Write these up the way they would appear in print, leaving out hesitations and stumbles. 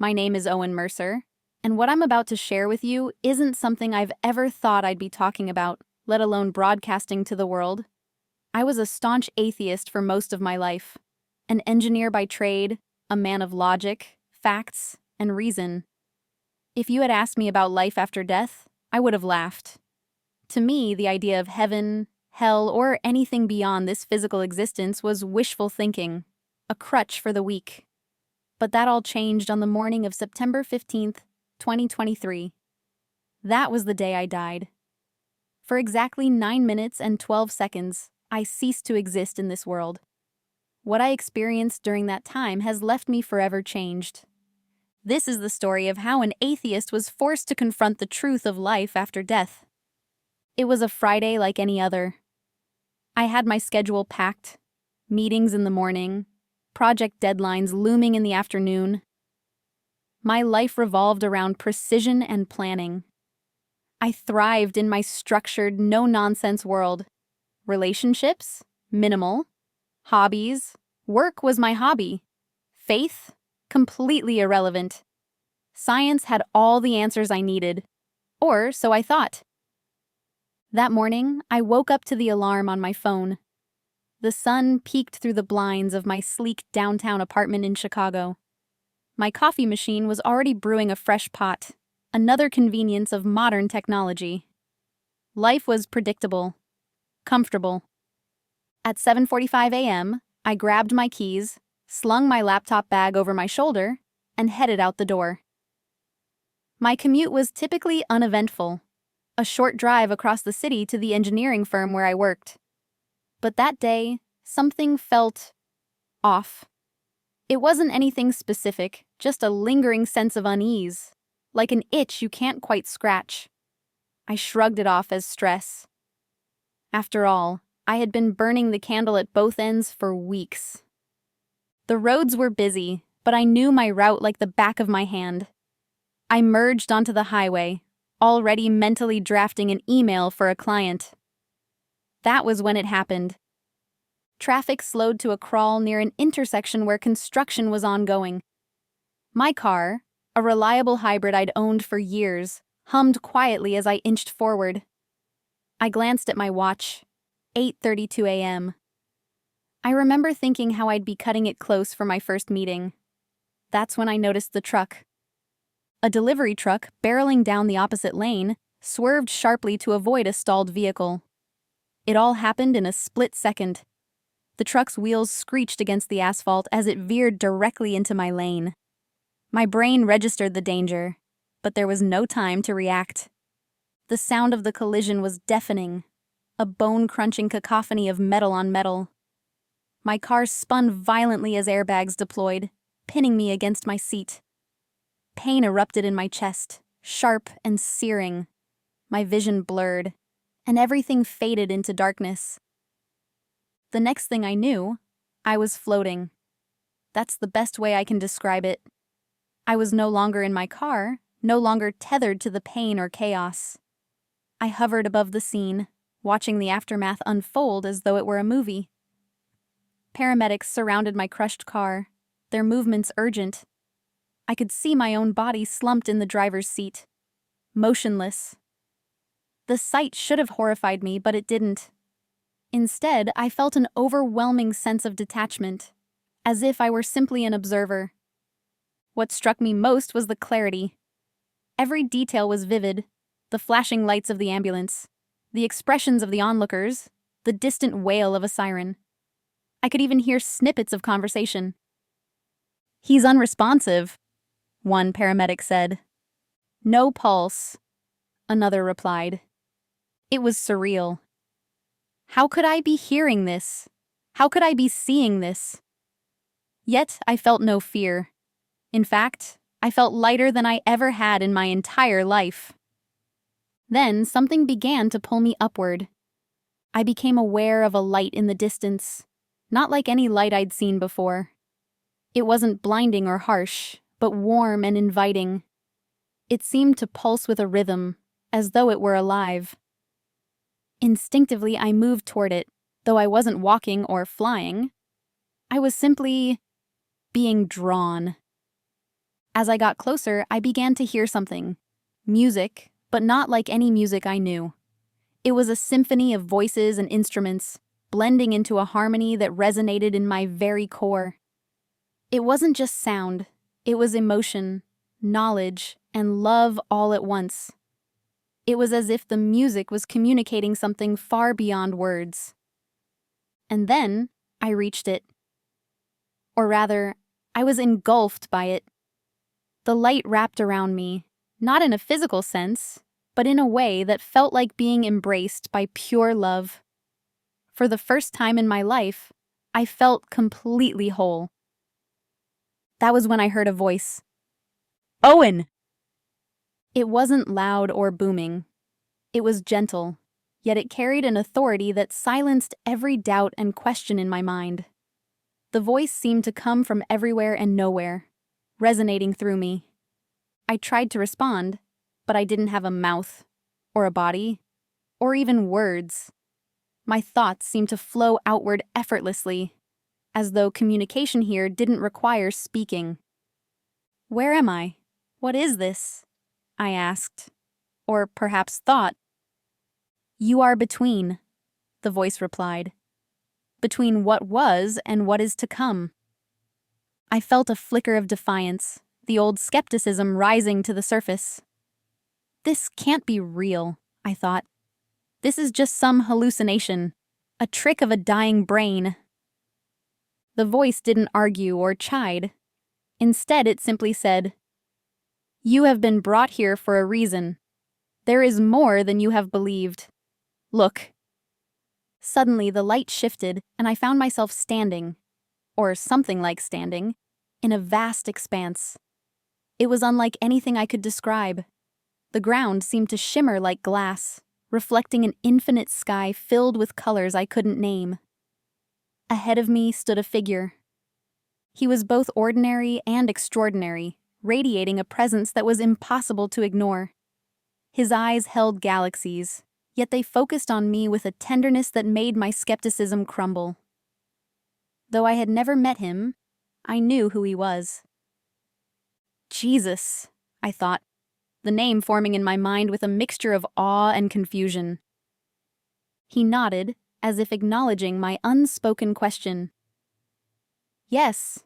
My name is Owen Mercer, and what I'm about to share with you isn't something I've ever thought I'd be talking about, let alone broadcasting to the world. I was a staunch atheist for most of my life, an engineer by trade, a man of logic, facts, and reason. If you had asked me about life after death, I would have laughed. To me, the idea of heaven, hell, or anything beyond this physical existence was wishful thinking, a crutch for the weak. But that all changed on the morning of September 15th, 2023. That was the day I died. For exactly 9 minutes and 12 seconds, I ceased to exist in this world. What I experienced during that time has left me forever changed. This is the story of how an atheist was forced to confront the truth of life after death. It was a Friday like any other. I had my schedule packed, meetings in the morning, project deadlines looming in the afternoon. My life revolved around precision and planning. I thrived in my structured, no-nonsense world. Relationships? Minimal. Hobbies? Work was my hobby. Faith? Completely irrelevant. Science had all the answers I needed. Or so I thought. That morning, I woke up to the alarm on my phone. The sun peeked through the blinds of my sleek downtown apartment in Chicago. My coffee machine was already brewing a fresh pot, another convenience of modern technology. Life was predictable, comfortable. At 7:45 a.m., I grabbed my keys, slung my laptop bag over my shoulder, and headed out the door. My commute was typically uneventful, a short drive across the city to the engineering firm where I worked. But that day, something felt off. It wasn't anything specific, just a lingering sense of unease, like an itch you can't quite scratch. I shrugged it off as stress. After all, I had been burning the candle at both ends for weeks. The roads were busy, but I knew my route like the back of my hand. I merged onto the highway, already mentally drafting an email for a client. That was when it happened. Traffic slowed to a crawl near an intersection where construction was ongoing. My car, a reliable hybrid I'd owned for years, hummed quietly as I inched forward. I glanced at my watch, 8:32 a.m. I remember thinking how I'd be cutting it close for my first meeting. That's when I noticed the truck. A delivery truck, barreling down the opposite lane, swerved sharply to avoid a stalled vehicle. It all happened in a split second. The truck's wheels screeched against the asphalt as it veered directly into my lane. My brain registered the danger, but there was no time to react. The sound of the collision was deafening, a bone-crunching cacophony of metal on metal. My car spun violently as airbags deployed, pinning me against my seat. Pain erupted in my chest, sharp and searing. My vision blurred, and everything faded into darkness. The next thing I knew, I was floating. That's the best way I can describe it. I was no longer in my car, no longer tethered to the pain or chaos. I hovered above the scene, watching the aftermath unfold as though it were a movie. Paramedics surrounded my crushed car, their movements urgent. I could see my own body slumped in the driver's seat, motionless. The sight should have horrified me, but it didn't. Instead, I felt an overwhelming sense of detachment, as if I were simply an observer. What struck me most was the clarity. Every detail was vivid: the flashing lights of the ambulance, the expressions of the onlookers, the distant wail of a siren. I could even hear snippets of conversation. "He's unresponsive," one paramedic said. "No pulse," another replied. It was surreal. How could I be hearing this? How could I be seeing this? Yet I felt no fear. In fact, I felt lighter than I ever had in my entire life. Then something began to pull me upward. I became aware of a light in the distance, not like any light I'd seen before. It wasn't blinding or harsh, but warm and inviting. It seemed to pulse with a rhythm, as though it were alive. Instinctively, I moved toward it, though I wasn't walking or flying. I was simply being drawn. As I got closer, I began to hear something. Music, but not like any music I knew. It was a symphony of voices and instruments, blending into a harmony that resonated in my very core. It wasn't just sound, it was emotion, knowledge, and love all at once. It was as if the music was communicating something far beyond words. And then I reached it. Or rather, I was engulfed by it. The light wrapped around me, not in a physical sense, but in a way that felt like being embraced by pure love. For the first time in my life, I felt completely whole. That was when I heard a voice. "Owen!" It wasn't loud or booming. It was gentle, yet it carried an authority that silenced every doubt and question in my mind. The voice seemed to come from everywhere and nowhere, resonating through me. I tried to respond, but I didn't have a mouth, or a body, or even words. My thoughts seemed to flow outward effortlessly, as though communication here didn't require speaking. "Where am I? What is this?" I asked, or perhaps thought. "You are between," the voice replied. "Between what was and what is to come." I felt a flicker of defiance, the old skepticism rising to the surface. This can't be real, I thought. This is just some hallucination, a trick of a dying brain. The voice didn't argue or chide. Instead, it simply said, "You have been brought here for a reason. There is more than you have believed. Look." Suddenly, the light shifted, and I found myself standing, or something like standing, in a vast expanse. It was unlike anything I could describe. The ground seemed to shimmer like glass, reflecting an infinite sky filled with colors I couldn't name. Ahead of me stood a figure. He was both ordinary and extraordinary, radiating a presence that was impossible to ignore. His eyes held galaxies, yet they focused on me with a tenderness that made my skepticism crumble. Though I had never met him, I knew who he was. Jesus, I thought, the name forming in my mind with a mixture of awe and confusion. He nodded, as if acknowledging my unspoken question. Yes.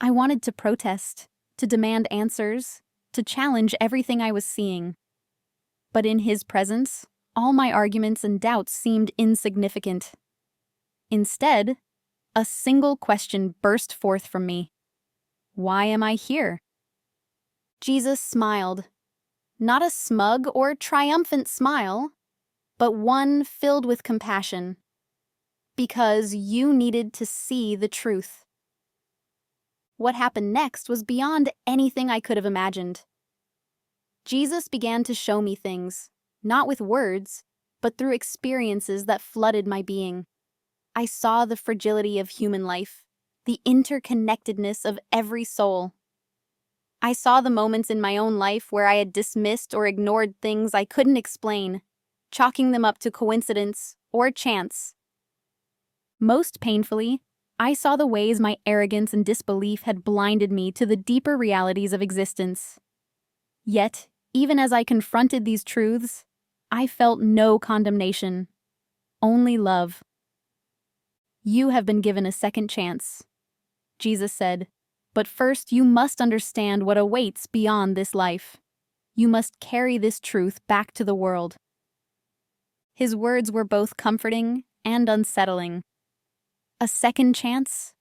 I wanted to protest, to demand answers, to challenge everything I was seeing. But in his presence, all my arguments and doubts seemed insignificant. Instead, a single question burst forth from me. Why am I here? Jesus smiled. Not a smug or triumphant smile, but one filled with compassion. Because you needed to see the truth. What happened next was beyond anything I could have imagined. Jesus began to show me things, not with words, but through experiences that flooded my being. I saw the fragility of human life, the interconnectedness of every soul. I saw the moments in my own life where I had dismissed or ignored things I couldn't explain, chalking them up to coincidence or chance. Most painfully, I saw the ways my arrogance and disbelief had blinded me to the deeper realities of existence. Yet, even as I confronted these truths, I felt no condemnation, only love. You have been given a second chance, Jesus said, but first you must understand what awaits beyond this life. You must carry this truth back to the world. His words were both comforting and unsettling. A second chance?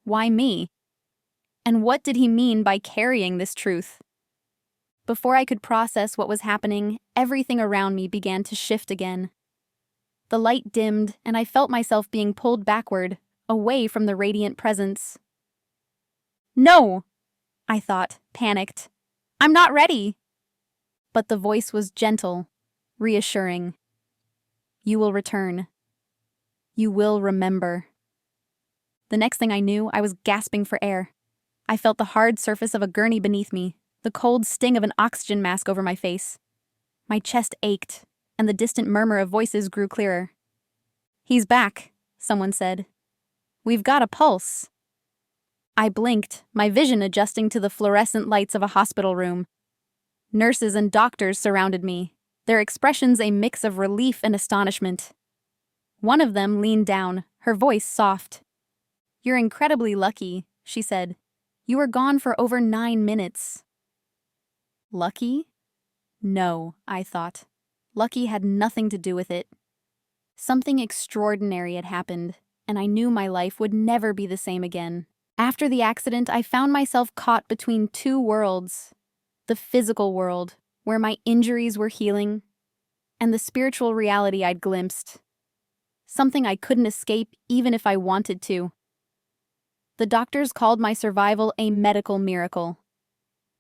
Why me? And what did he mean by carrying this truth? Before I could process what was happening, everything around me began to shift again. The light dimmed, and I felt myself being pulled backward, away from the radiant presence. No! I thought, panicked. I'm not ready! But the voice was gentle, reassuring. You will return. You will remember. The next thing I knew, I was gasping for air. I felt the hard surface of a gurney beneath me, the cold sting of an oxygen mask over my face. My chest ached, and the distant murmur of voices grew clearer. He's back, someone said. We've got a pulse. I blinked, my vision adjusting to the fluorescent lights of a hospital room. Nurses and doctors surrounded me, their expressions a mix of relief and astonishment. One of them leaned down, her voice soft. "You're incredibly lucky," she said. "You were gone for over 9 minutes." Lucky? No, I thought. Lucky had nothing to do with it. Something extraordinary had happened, and I knew my life would never be the same again. After the accident, I found myself caught between two worlds. The physical world, where my injuries were healing, and the spiritual reality I'd glimpsed. Something I couldn't escape even if I wanted to. The doctors called my survival a medical miracle.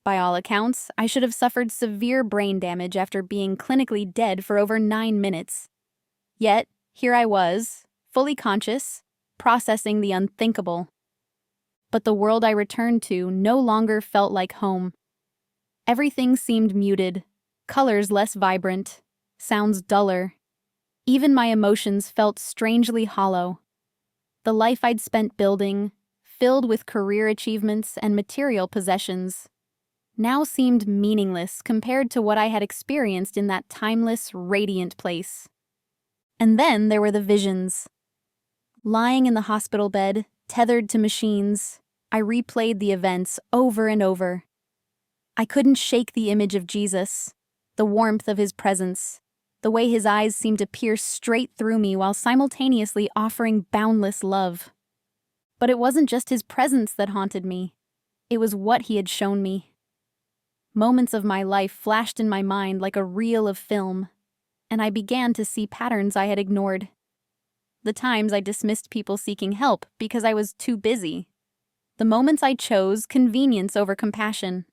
By all accounts, I should have suffered severe brain damage after being clinically dead for over 9 minutes. Yet, here I was, fully conscious, processing the unthinkable. But the world I returned to no longer felt like home. Everything seemed muted, colors less vibrant, sounds duller. Even my emotions felt strangely hollow. The life I'd spent building, filled with career achievements and material possessions, now seemed meaningless compared to what I had experienced in that timeless, radiant place. And then there were the visions. Lying in the hospital bed, tethered to machines, I replayed the events over and over. I couldn't shake the image of Jesus, the warmth of his presence, the way his eyes seemed to pierce straight through me while simultaneously offering boundless love. But it wasn't just his presence that haunted me. It was what he had shown me. Moments of my life flashed in my mind like a reel of film, and I began to see patterns I had ignored. The times I dismissed people seeking help because I was too busy. The moments I chose convenience over compassion.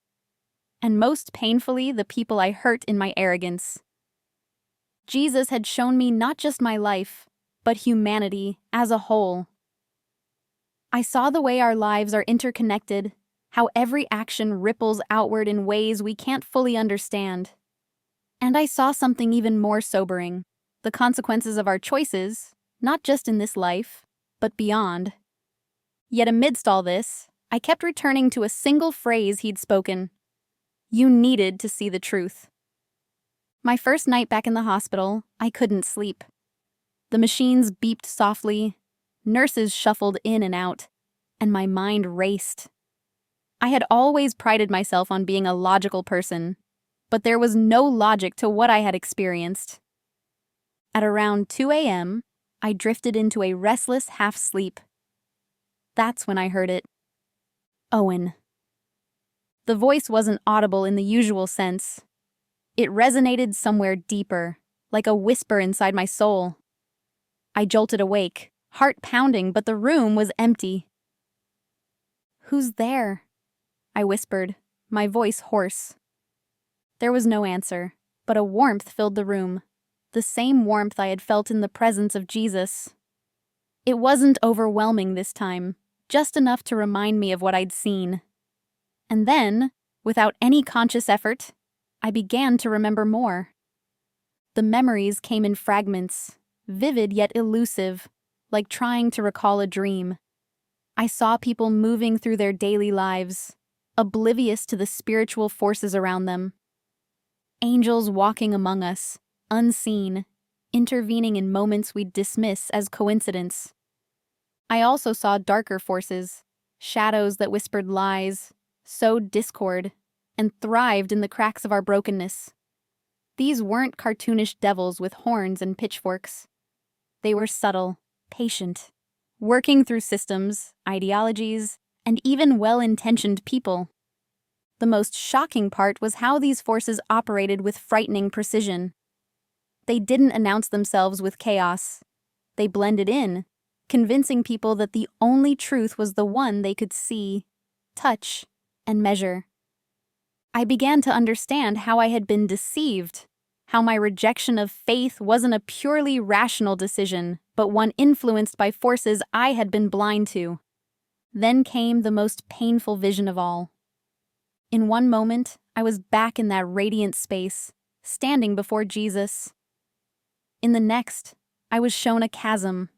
And most painfully, the people I hurt in my arrogance. Jesus had shown me not just my life, but humanity as a whole. I saw the way our lives are interconnected, how every action ripples outward in ways we can't fully understand. And I saw something even more sobering, the consequences of our choices, not just in this life, but beyond. Yet amidst all this, I kept returning to a single phrase he'd spoken. You needed to see the truth. My first night back in the hospital, I couldn't sleep. The machines beeped softly, nurses shuffled in and out, and my mind raced. I had always prided myself on being a logical person, but there was no logic to what I had experienced. At around 2 a.m., I drifted into a restless half-sleep. That's when I heard it. Owen. The voice wasn't audible in the usual sense. It resonated somewhere deeper, like a whisper inside my soul. I jolted awake, heart pounding, but the room was empty. "Who's there?" I whispered, my voice hoarse. There was no answer, but a warmth filled the room, the same warmth I had felt in the presence of Jesus. It wasn't overwhelming this time, just enough to remind me of what I'd seen. And then, without any conscious effort, I began to remember more. The memories came in fragments, vivid yet elusive, like trying to recall a dream. I saw people moving through their daily lives, oblivious to the spiritual forces around them. Angels walking among us, unseen, intervening in moments we'd dismiss as coincidence. I also saw darker forces, shadows that whispered lies, sowed discord, and thrived in the cracks of our brokenness. These weren't cartoonish devils with horns and pitchforks. They were subtle, patient, working through systems, ideologies, and even well-intentioned people. The most shocking part was how these forces operated with frightening precision. They didn't announce themselves with chaos. They blended in, convincing people that the only truth was the one they could see, touch, and measure. I began to understand how I had been deceived, how my rejection of faith wasn't a purely rational decision, but one influenced by forces I had been blind to. Then came the most painful vision of all. In one moment, I was back in that radiant space, standing before Jesus. In the next, I was shown a chasm,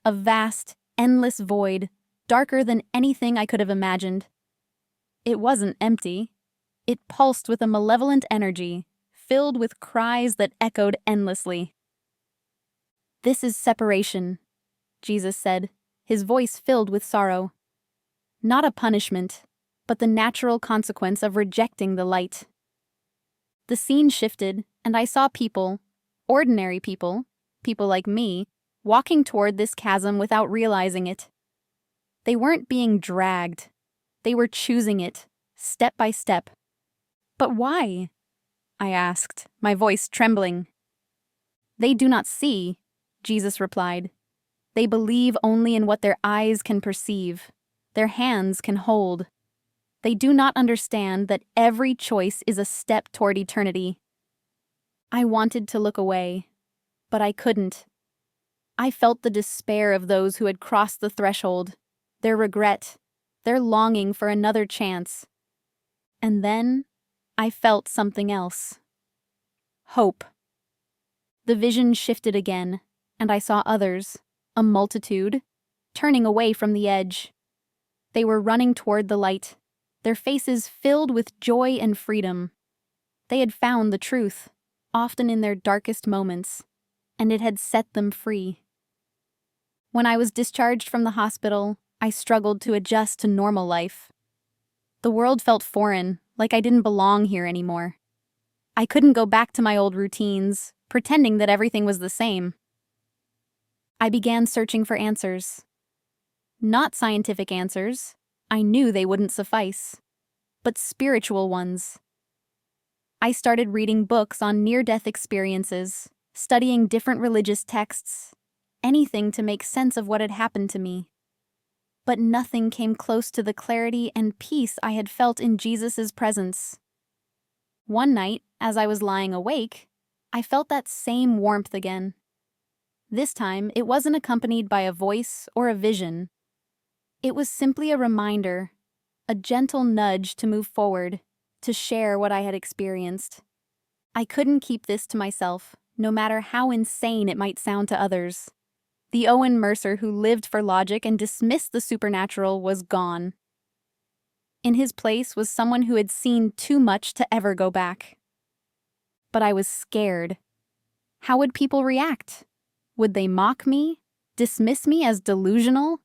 a vast, endless void, darker than anything I could have imagined. It wasn't empty. It pulsed with a malevolent energy, filled with cries that echoed endlessly. "This is separation," Jesus said, his voice filled with sorrow. "Not a punishment, but the natural consequence of rejecting the light." The scene shifted, and I saw people, ordinary people, people like me, walking toward this chasm without realizing it. They weren't being dragged. They were choosing it, step by step. "But why?" I asked, my voice trembling. "They do not see," Jesus replied. "They believe only in what their eyes can perceive, their hands can hold. They do not understand that every choice is a step toward eternity." I wanted to look away, but I couldn't. I felt the despair of those who had crossed the threshold, their regret, their longing for another chance. And then I felt something else. Hope. The vision shifted again, and I saw others, a multitude, turning away from the edge. They were running toward the light, their faces filled with joy and freedom. They had found the truth, often in their darkest moments, and it had set them free. When I was discharged from the hospital, I struggled to adjust to normal life. The world felt foreign, like I didn't belong here anymore. I couldn't go back to my old routines, pretending that everything was the same. I began searching for answers. Not scientific answers. I knew they wouldn't suffice. But spiritual ones. I started reading books on near-death experiences, studying different religious texts, anything to make sense of what had happened to me. But nothing came close to the clarity and peace I had felt in Jesus' presence. One night, as I was lying awake, I felt that same warmth again. This time, it wasn't accompanied by a voice or a vision. It was simply a reminder, a gentle nudge to move forward, to share what I had experienced. I couldn't keep this to myself, no matter how insane it might sound to others. The Owen Mercer who lived for logic and dismissed the supernatural was gone. In his place was someone who had seen too much to ever go back. But I was scared. How would people react? Would they mock me? Dismiss me as delusional?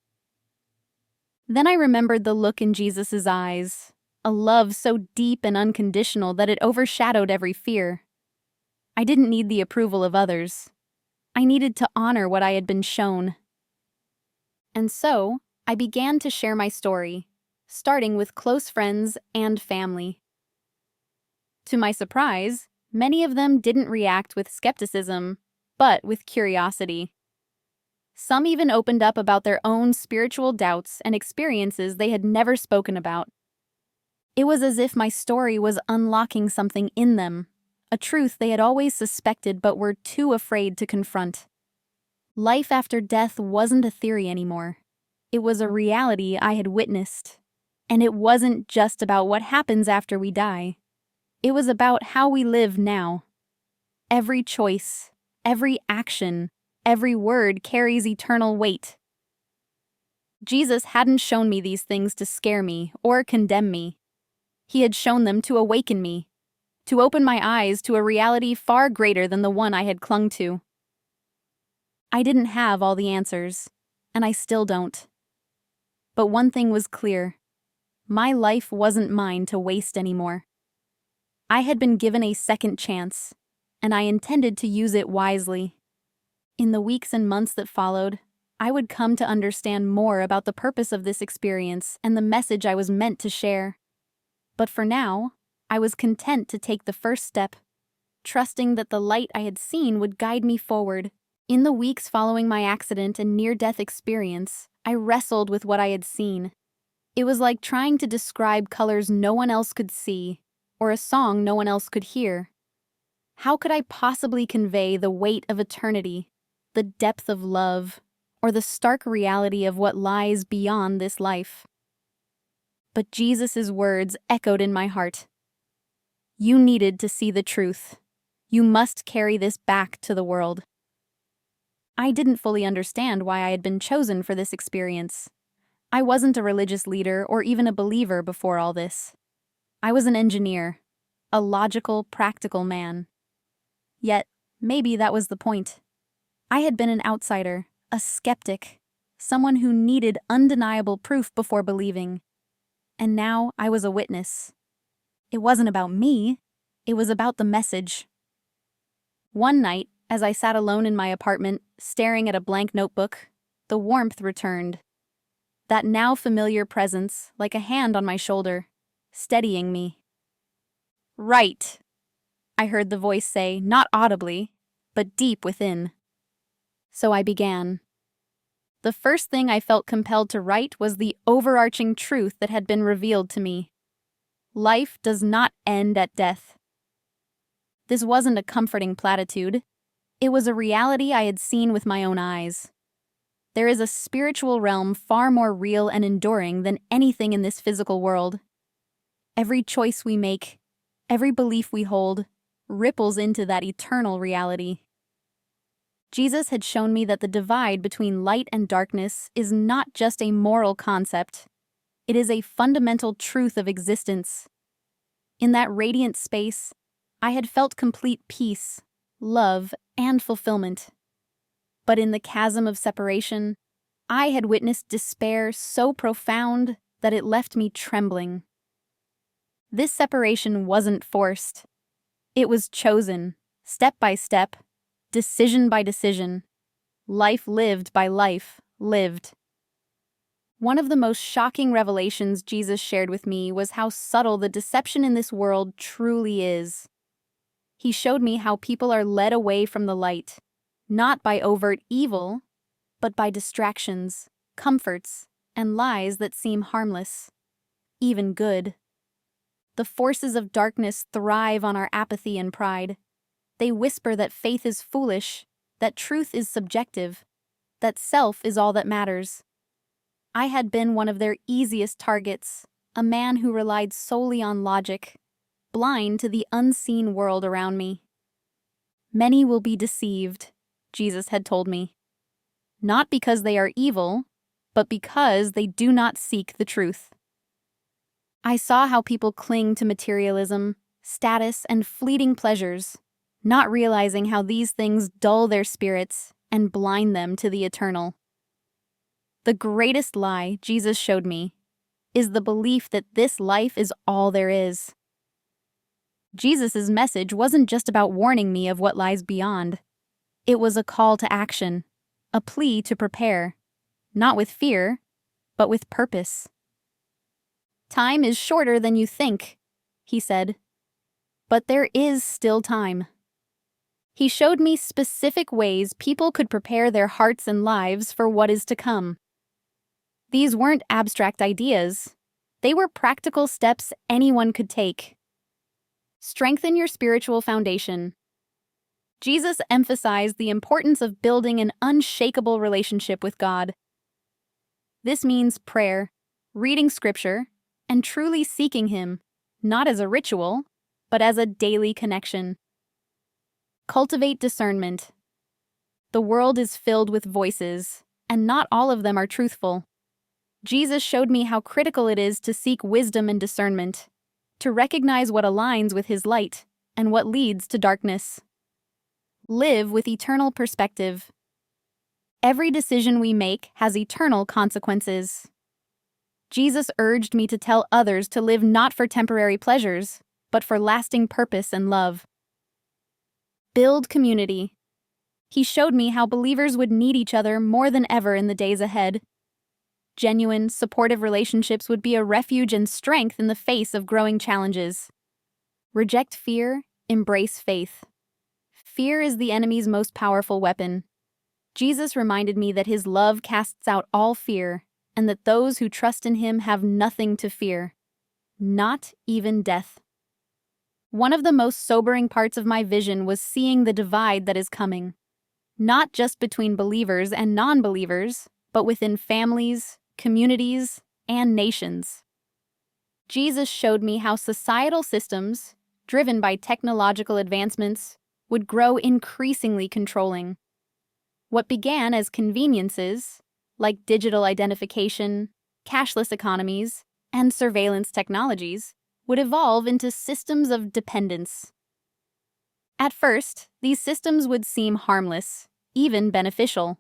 Then I remembered the look in Jesus' eyes, a love so deep and unconditional that it overshadowed every fear. I didn't need the approval of others. I needed to honor what I had been shown. And so, I began to share my story, starting with close friends and family. To my surprise, many of them didn't react with skepticism, but with curiosity. Some even opened up about their own spiritual doubts and experiences they had never spoken about. It was as if my story was unlocking something in them, a truth they had always suspected but were too afraid to confront. Life after death wasn't a theory anymore. It was a reality I had witnessed. And it wasn't just about what happens after we die. It was about how we live now. Every choice, every action, every word carries eternal weight. Jesus hadn't shown me these things to scare me or condemn me. He had shown them to awaken me, to open my eyes to a reality far greater than the one I had clung to. I didn't have all the answers, and I still don't. But one thing was clear. My life wasn't mine to waste anymore. I had been given a second chance, and I intended to use it wisely. In the weeks and months that followed, I would come to understand more about the purpose of this experience and the message I was meant to share. But for now, I was content to take the first step, trusting that the light I had seen would guide me forward. In the weeks following my accident and near-death experience, I wrestled with what I had seen. It was like trying to describe colors no one else could see, or a song no one else could hear. How could I possibly convey the weight of eternity, the depth of love, or the stark reality of what lies beyond this life? But Jesus' words echoed in my heart. You needed to see the truth. You must carry this back to the world. I didn't fully understand why I had been chosen for this experience. I wasn't a religious leader or even a believer before all this. I was an engineer, a logical, practical man. Yet, maybe that was the point. I had been an outsider, a skeptic, someone who needed undeniable proof before believing. And now I was a witness. It wasn't about me, it was about the message. One night, as I sat alone in my apartment, staring at a blank notebook, the warmth returned. That now familiar presence, like a hand on my shoulder, steadying me. "Right," I heard the voice say, not audibly, but deep within. So I began. The first thing I felt compelled to write was the overarching truth that had been revealed to me. Life does not end at death. This wasn't a comforting platitude. It was a reality I had seen with my own eyes. There is a spiritual realm far more real and enduring than anything in this physical world. Every choice we make, every belief we hold, ripples into that eternal reality. Jesus had shown me that the divide between light and darkness is not just a moral concept. It is a fundamental truth of existence. In that radiant space, I had felt complete peace, love, and fulfillment. But in the chasm of separation, I had witnessed despair so profound that it left me trembling. This separation wasn't forced. It was chosen, step by step, decision by decision, life lived by life lived. One of the most shocking revelations Jesus shared with me was how subtle the deception in this world truly is. He showed me how people are led away from the light, not by overt evil, but by distractions, comforts, and lies that seem harmless, even good. The forces of darkness thrive on our apathy and pride. They whisper that faith is foolish, that truth is subjective, that self is all that matters. I had been one of their easiest targets, a man who relied solely on logic, blind to the unseen world around me. Many will be deceived, Jesus had told me. Not because they are evil, but because they do not seek the truth. I saw how people cling to materialism, status, and fleeting pleasures, not realizing how these things dull their spirits and blind them to the eternal. The greatest lie Jesus showed me is the belief that this life is all there is. Jesus' message wasn't just about warning me of what lies beyond. It was a call to action, a plea to prepare, not with fear, but with purpose. "Time is shorter than you think," he said, "but there is still time." He showed me specific ways people could prepare their hearts and lives for what is to come. These weren't abstract ideas. They were practical steps anyone could take. Strengthen your spiritual foundation. Jesus emphasized the importance of building an unshakable relationship with God. This means prayer, reading scripture, and truly seeking Him, not as a ritual, but as a daily connection. Cultivate discernment. The world is filled with voices, and not all of them are truthful. Jesus showed me how critical it is to seek wisdom and discernment, to recognize what aligns with His light and what leads to darkness. Live with eternal perspective. Every decision we make has eternal consequences. Jesus urged me to tell others to live not for temporary pleasures, but for lasting purpose and love. Build community. He showed me how believers would need each other more than ever in the days ahead. Genuine, supportive relationships would be a refuge and strength in the face of growing challenges. Reject fear, embrace faith. Fear is the enemy's most powerful weapon. Jesus reminded me that His love casts out all fear, and that those who trust in Him have nothing to fear, not even death. One of the most sobering parts of my vision was seeing the divide that is coming, not just between believers and non-believers, but within families, communities, and nations. Jesus showed me how societal systems, driven by technological advancements, would grow increasingly controlling. What began as conveniences, like digital identification, cashless economies, and surveillance technologies would evolve into systems of dependence. At first, these systems would seem harmless, even beneficial.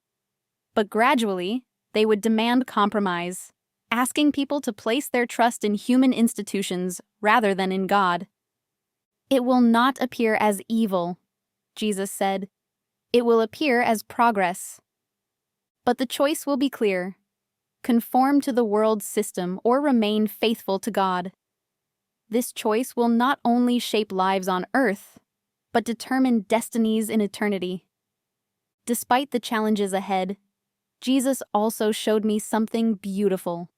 But gradually, they would demand compromise, asking people to place their trust in human institutions rather than in God. It will not appear as evil, Jesus said. It will appear as progress. But the choice will be clear: conform to the world's system or remain faithful to God. This choice will not only shape lives on earth, but determine destinies in eternity. Despite the challenges ahead, Jesus also showed me something beautiful: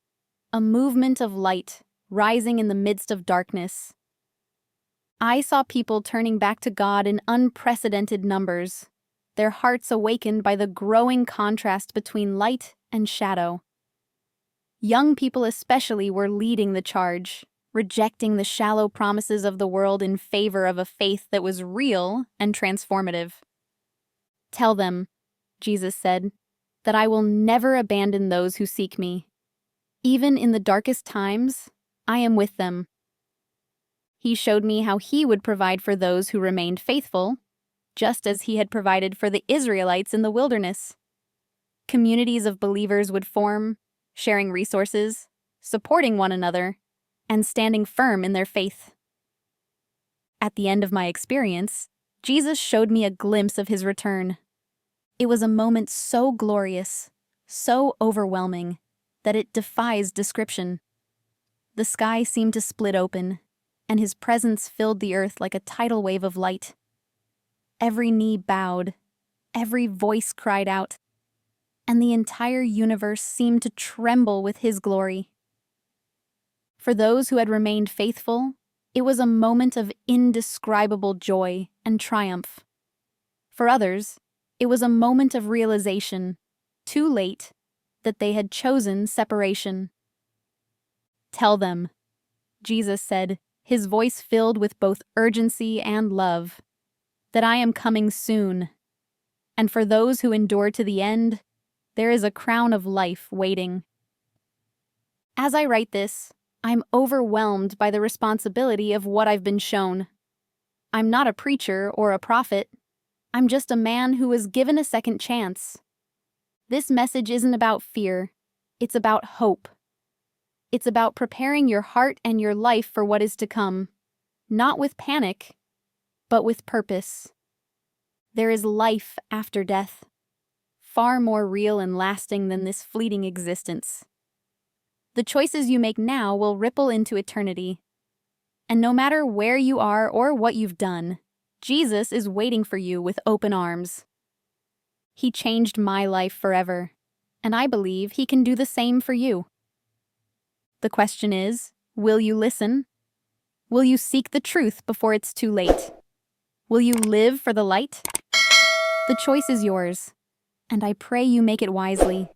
a movement of light rising in the midst of darkness. I saw people turning back to God in unprecedented numbers, their hearts awakened by the growing contrast between light and shadow. Young people especially were leading the charge, rejecting the shallow promises of the world in favor of a faith that was real and transformative. Tell them, Jesus said, that I will never abandon those who seek me. Even in the darkest times, I am with them. He showed me how he would provide for those who remained faithful, just as he had provided for the Israelites in the wilderness. Communities of believers would form, sharing resources, supporting one another, and standing firm in their faith. At the end of my experience, Jesus showed me a glimpse of his return. It was a moment so glorious, so overwhelming, that it defies description. The sky seemed to split open, and his presence filled the earth like a tidal wave of light. Every knee bowed, every voice cried out, and the entire universe seemed to tremble with his glory. For those who had remained faithful, it was a moment of indescribable joy and triumph. For others, it was a moment of realization, too late, that they had chosen separation. Tell them, Jesus said, his voice filled with both urgency and love, that I am coming soon. And for those who endure to the end, there is a crown of life waiting. As I write this, I'm overwhelmed by the responsibility of what I've been shown. I'm not a preacher or a prophet. I'm just a man who was given a second chance. This message isn't about fear. It's about hope. It's about preparing your heart and your life for what is to come, not with panic, but with purpose. There is life after death, far more real and lasting than this fleeting existence. The choices you make now will ripple into eternity. And no matter where you are or what you've done, Jesus is waiting for you with open arms. He changed my life forever, and I believe he can do the same for you. The question is, will you listen? Will you seek the truth before it's too late? Will you live for the light? The choice is yours, and I pray you make it wisely.